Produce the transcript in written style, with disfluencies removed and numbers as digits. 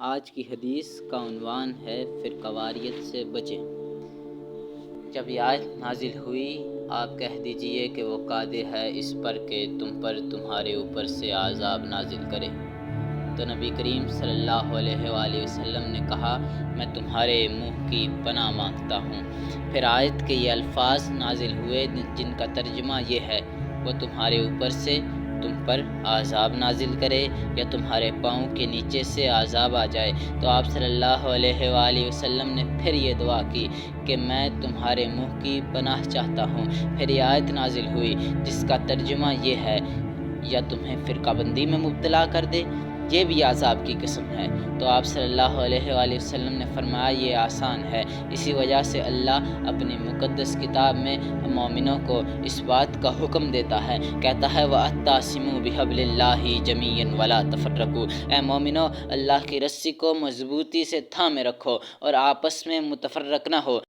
آج کی حدیث کا عنوان ہے فرقواریت سے بچیں۔ جب یہ آیت نازل ہوئی آپ کہہ دیجئے کہ وہ قادر ہے اس پر کہ تم پر تمہارے اوپر سے عذاب نازل کرے، تو نبی کریم صلی اللہ علیہ وآلہ وسلم نے کہا میں تمہارے منہ کی پناہ مانگتا ہوں۔ پھر آیت کے یہ الفاظ نازل ہوئے جن کا ترجمہ یہ ہے وہ تمہارے اوپر سے تم پر عذاب نازل کرے یا تمہارے پاؤں کے نیچے سے عذاب آ جائے۔ تو آپ صلی اللہ علیہ وآلہ وسلم نے پھر یہ دعا کی کہ میں تمہارے منہ کی پناہ چاہتا ہوں۔ پھر یہ آیت نازل ہوئی جس کا ترجمہ یہ ہے یا تمہیں فرقہ بندی میں مبتلا کر دے، یہ بھی عذاب کی قسم ہے۔ تو آپ صلی اللہ علیہ وآلہ وسلم نے فرمایا یہ آسان ہے۔ اسی وجہ سے اللہ اپنی مقدس کتاب میں مومنوں کو اس بات کا حکم دیتا ہے، کہتا ہے وَاعْتَصِمُوا بِحَبْلِ اللَّهِ جَمِيعًا وَلَا تَفَرَّقُوا، اے مومنو اللہ کی رسی کو مضبوطی سے تھامے رکھو اور آپس میں متفرق نہ ہو۔